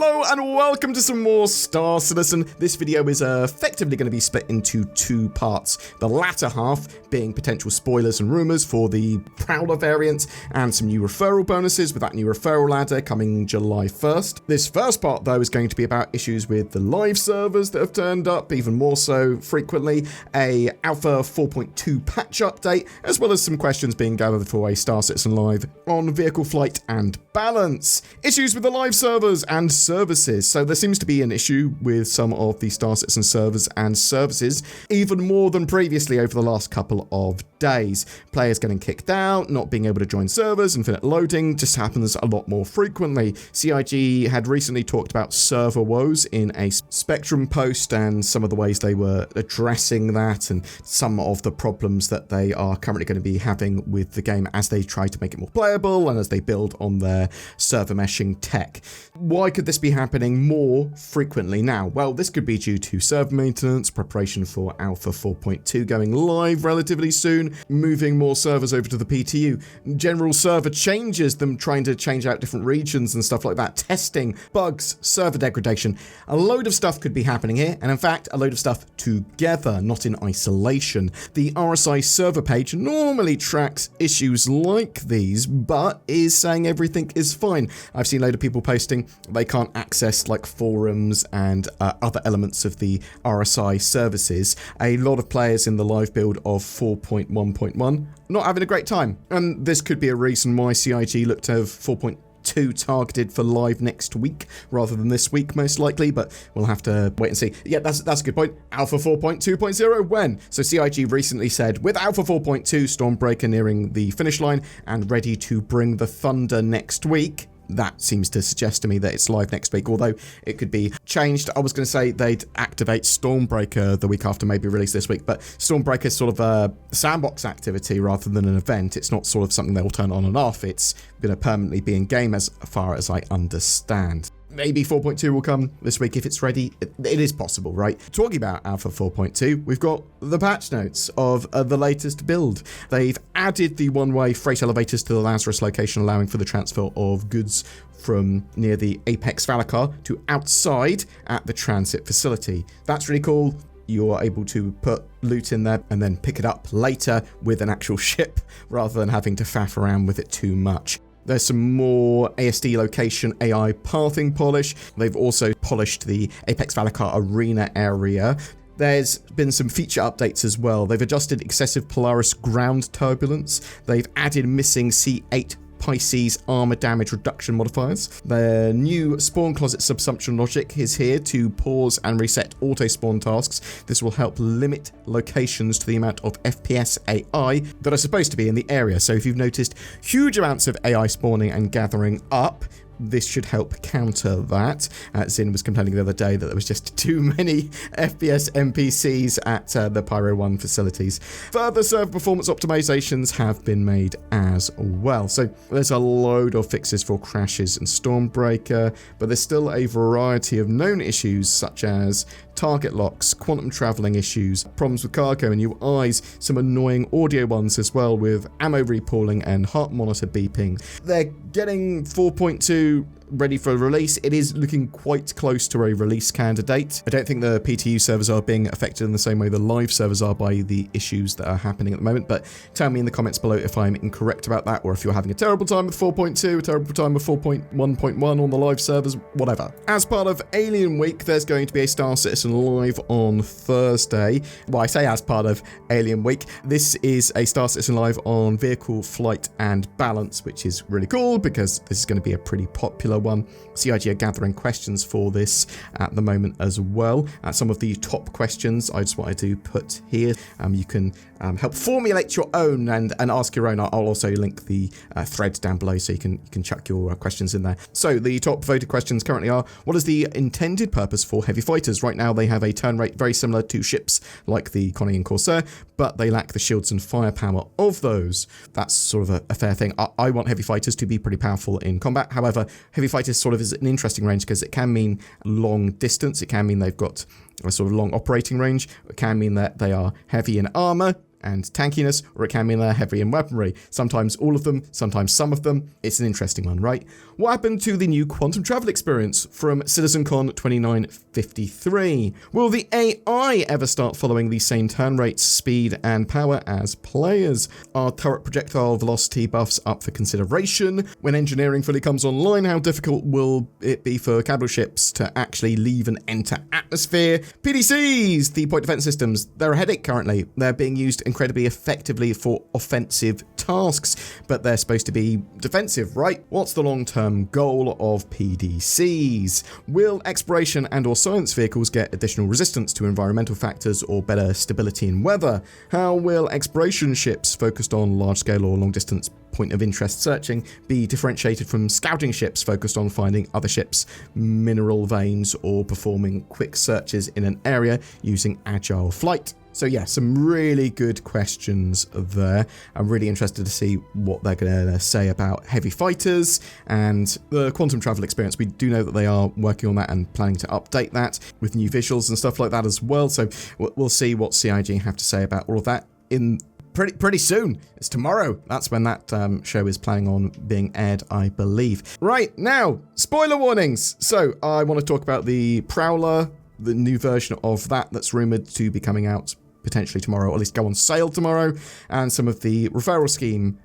Hello and welcome to some more Star Citizen. This video is effectively going to be split into two parts. The latter half being potential spoilers and rumours for the Prowler variant and some new referral bonuses with that new referral ladder coming July 1st. This first part though is going to be about issues with the live servers that have turned up even more so frequently, a Alpha 4.2 patch update, as well as some questions being gathered for a Star Citizen Live on vehicle flight and balance. Issues with the live servers and services. So there seems to be an issue with some of the Star Citizen servers and services, even more than previously over the last couple of days. Players getting kicked out, not being able to join servers, infinite loading just happens a lot more frequently. CIG had recently talked about server woes in a Spectrum post and some of the ways they were addressing that and some of the problems that they are currently going to be having with the game as they try to make it more playable and as they build on their server meshing tech. Why could this be happening more frequently now? Well, this could be due to server maintenance, preparation for Alpha 4.2 going live relatively soon, moving more servers over to the PTU, general server changes, them trying to change out different regions and stuff like that, testing, bugs, server degradation. A load of stuff could be happening here, and in fact, a load of stuff together, not in isolation. The RSI server page normally tracks issues like these, but is saying everything is fine. I've seen a load of people posting they can't access like forums and other elements of the RSI services. A lot of players in the live build of 4.1.1 not having a great time, and this could be a reason why CIG looked to have 4.2 targeted for live next week rather than this week most likely, but we'll have to wait and see. Yeah, that's a good point. Alpha 4.2.0 when? So CIG recently said with Alpha 4.2 Stormbreaker nearing the finish line and ready to bring the thunder next week. That seems to suggest to me that it's live next week, although it could be changed. I was going to say they'd activate Stormbreaker the week after, maybe release this week, but Stormbreaker is sort of a sandbox activity rather than an event. It's not sort of something they'll turn on and off. It's going to permanently be in game as far as I understand. Maybe 4.2 will come this week if it's ready. It is possible, right? Talking about Alpha 4.2, we've got the patch notes of the latest build. They've added the one-way freight elevators to the Lazarus location, allowing for the transfer of goods from near the Apex Valacar to outside at the transit facility. That's really cool. You are able to put loot in there and then pick it up later with an actual ship rather than having to faff around with it too much. There's some more ASD location AI pathing polish. They've also polished the Apex Valacar arena area. There's been some feature updates as well. They've adjusted excessive Polaris ground turbulence. They've added missing C8 Pisces armor damage reduction modifiers. The new spawn closet subsumption logic is here to pause and reset auto spawn tasks. This will help limit locations to the amount of FPS AI that are supposed to be in the area. So if you've noticed huge amounts of AI spawning and gathering up, this should help counter that. Zin was complaining the other day that there was just too many FPS NPCs at the Pyro 1 facilities. Further server performance optimizations have been made as well. So there's a load of fixes for crashes and Stormbreaker, but there's still a variety of known issues such as target locks, quantum traveling issues, problems with cargo and UIs, some annoying audio ones as well with ammo repooling and heart monitor beeping. They're getting 4.2 ready for release. It is looking quite close to a release candidate. I don't think the PTU servers are being affected in the same way the live servers are by the issues that are happening at the moment, but tell me in the comments below if I'm incorrect about that, or if you're having a terrible time with 4.2, a terrible time with 4.1.1 on the live servers, whatever. As part of Alien Week, there's going to be a Star Citizen Live on Thursday. Well, I say as part of Alien Week. This is a Star Citizen Live on vehicle flight and balance, which is really cool because this is going to be a pretty popular one. CIG are gathering questions for this at the moment as well. Some of the top questions I just wanted to put here. You can help formulate your own and ask your own. I'll also link the thread down below so you can chuck your questions in there. So the top voted questions currently are: what is the intended purpose for heavy fighters? Right now they have a turn rate very similar to ships like the Conning and Corsair, but they lack the shields and firepower of those. That's sort of a fair thing. I want heavy fighters to be pretty powerful in combat. However, heavy fighters sort of is an interesting range because it can mean long distance. It can mean they've got a sort of long operating range. It can mean that they are heavy in armor. and tankiness, or it can mean they're heavy in weaponry. Sometimes all of them, sometimes some of them. It's an interesting one, right? What happened to the new quantum travel experience from CitizenCon 2953? Will the AI ever start following the same turn rates, speed, and power as players? Are turret projectile velocity buffs up for consideration? When engineering fully comes online, how difficult will it be for capital ships to actually leave and enter atmosphere? PDCs, the point defense systems, they're a headache currently. They're being used incredibly effectively for offensive tasks, but they're supposed to be defensive, right? What's the long-term goal of PDCs? Will exploration and or science vehicles get additional resistance to environmental factors or better stability in weather? How will exploration ships focused on large-scale or long-distance point of interest searching be differentiated from scouting ships focused on finding other ships, mineral veins, or performing quick searches in an area using agile flight? So yeah, some really good questions there. I'm really interested to see what they're going to say about heavy fighters and the quantum travel experience. We do know that they are working on that and planning to update that with new visuals and stuff like that as well. So we'll see what CIG have to say about all of that in pretty soon. It's tomorrow. That's when that show is planning on being aired, I believe. Right, now, spoiler warnings. So I want to talk about the Prowler, the new version of that that's rumored to be coming out potentially tomorrow, or at least go on sale tomorrow, and some of the referral scheme,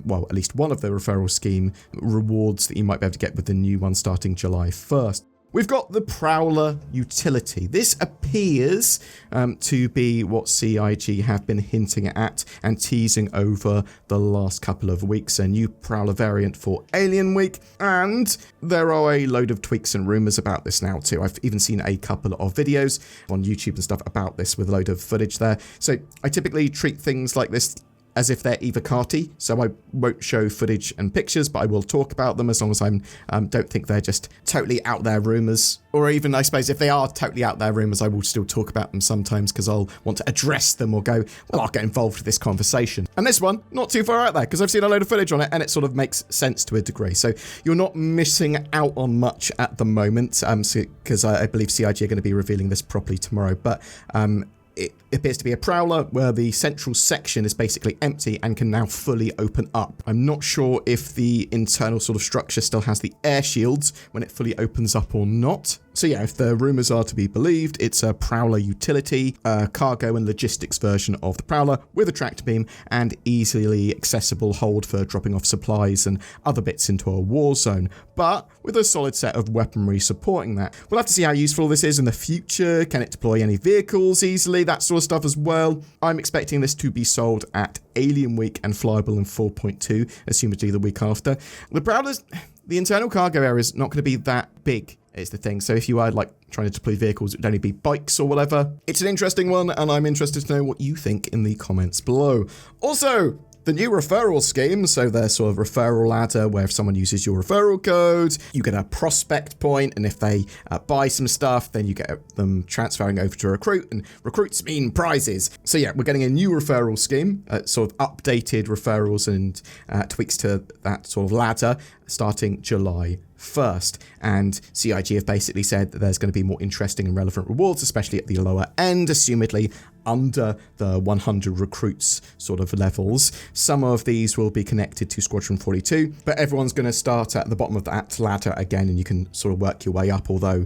well, at least one of the referral scheme rewards that you might be able to get with the new one starting July 1st. We've got the Prowler utility. This appears to be what CIG have been hinting at and teasing over the last couple of weeks. A new Prowler variant for Alien Week, and there are a load of tweaks and rumors about this now too. I've even seen a couple of videos on YouTube and stuff about this with a load of footage there. So I typically treat things like this as if they're either carty, so I won't show footage and pictures, but I will talk about them as long as I don't think they're just totally out there rumors. Or even, I suppose, if they are totally out there rumors, I will still talk about them sometimes because I'll want to address them or go, well, I'll get involved with this conversation. And this one, not too far out there, because I've seen a load of footage on it and it sort of makes sense to a degree. So you're not missing out on much at the moment, because I believe CIG are going to be revealing this properly tomorrow. But it appears to be a Prowler where the central section is basically empty and can now fully open up. I'm not sure if the internal sort of structure still has the air shields when it fully opens up or not. So yeah, if the rumors are to be believed, it's a Prowler utility, a cargo and logistics version of the Prowler with a tractor beam and easily accessible hold for dropping off supplies and other bits into a war zone, but with a solid set of weaponry supporting that. We'll have to see how useful this is in the future. Can it deploy any vehicles easily? That sort of stuff as well. I'm expecting this to be sold at Alien Week and flyable in 4.2, assumedly the week after. The Prowler's, the internal cargo area is not going to be that big, is the thing. So if you are like trying to deploy vehicles, it would only be bikes or whatever. It's an interesting one, and I'm interested to know what you think in the comments below. Also, the new referral scheme, so there's sort of referral ladder where if someone uses your referral code, you get a prospect point, and if they buy some stuff, then you get them transferring over to a recruit, and recruits mean prizes. So yeah, we're getting a new referral scheme, sort of updated referrals and tweaks to that sort of ladder starting July 1st, and CIG have basically said that there's going to be more interesting and relevant rewards, especially at the lower end, assumedly under the 100 recruits sort of levels. Some of these will be connected to Squadron 42, but everyone's going to start at the bottom of that ladder again, and you can sort of work your way up, although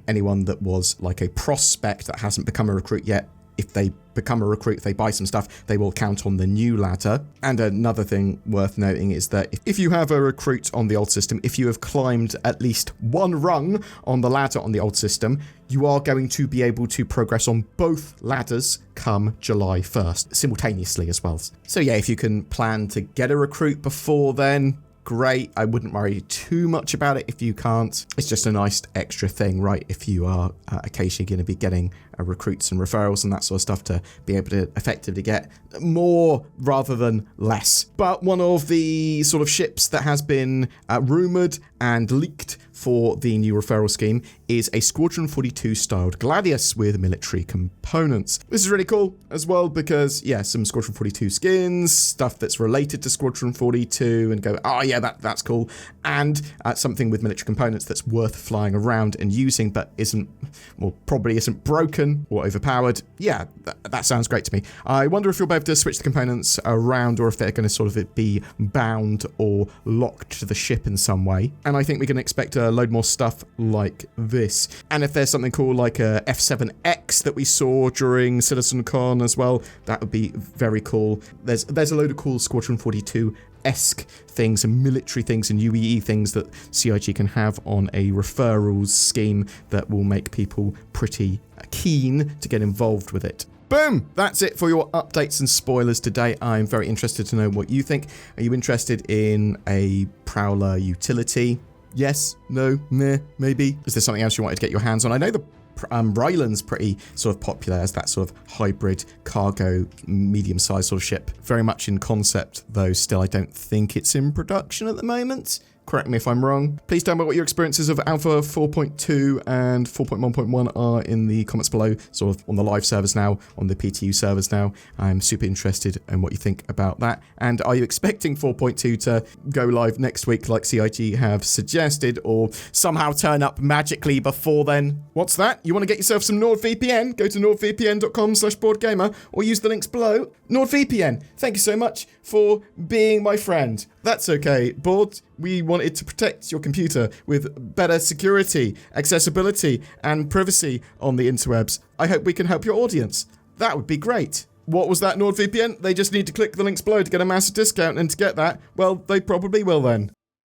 anyone that was like a prospect that hasn't become a recruit yet, if they become a recruit, if they buy some stuff, they will count on the new ladder. And another thing worth noting is that if you have a recruit on the old system, if you have climbed at least one rung on the ladder on the old system, you are going to be able to progress on both ladders come July 1st, simultaneously as well. So yeah, if you can plan to get a recruit before then, great. I wouldn't worry too much about it if you can't. It's just a nice extra thing, right? If you are occasionally going to be getting recruits and referrals and that sort of stuff, to be able to effectively get more rather than less. But one of the sort of ships that has been rumored and leaked for the new referral scheme is a Squadron 42 styled Gladius with military components. This is really cool as well because, yeah, some Squadron 42 skins, stuff that's related to Squadron 42, and go, oh yeah, that's cool. And something with military components that's worth flying around and using, but isn't, well, probably isn't broken broken or overpowered, yeah, that sounds great to me. I wonder if you'll be able to switch the components around or if they're going to sort of be bound or locked to the ship in some way. And I think we can expect a load more stuff like this. And if there's something cool like a F7X that we saw during CitizenCon as well, that would be very cool. There's a load of cool Squadron 42-esque things and military things and UEE things that CIG can have on a referrals scheme that will make people pretty keen to get involved with it. Boom! That's it for your updates and spoilers today. I'm very interested to know what you think. Are you interested in a Prowler utility? Yes? No? Meh? Maybe? Is there something else you wanted to get your hands on? I know the Ryland's pretty sort of popular as that sort of hybrid cargo medium-sized sort of ship. Very much in concept, though still I don't think it's in production at the moment. Correct me if I'm wrong. Please tell me what your experiences of Alpha 4.2 and 4.1.1 are in the comments below, sort of on the live servers now, on the PTU servers now. I'm super interested in what you think about that. And are you expecting 4.2 to go live next week like CIG have suggested, or somehow turn up magically before then? What's that? You want to get yourself some NordVPN? Go to nordvpn.com/BoredGamer or use the links below. NordVPN, thank you so much for being my friend. That's okay, Bored. We wanted to protect your computer with better security, accessibility, and privacy on the interwebs. I hope we can help your audience. That would be great. What was that, NordVPN? They just need to click the links below to get a massive discount, and to get that, well, they probably will then.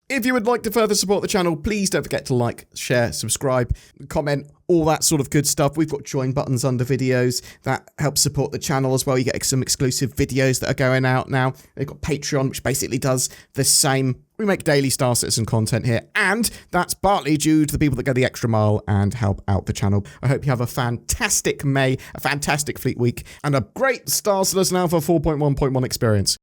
If you would like to further support the channel, please don't forget to like, share, subscribe, comment, all that sort of good stuff. We've got join buttons under videos that help support the channel as well. You get some exclusive videos that are going out now. They've got Patreon, which basically does the same. We make daily Star Citizen content here, and that's partly due to the people that go the extra mile and help out the channel. I hope you have a fantastic May, a fantastic Fleet Week, and a great Star Citizen Alpha 4.1.1 experience.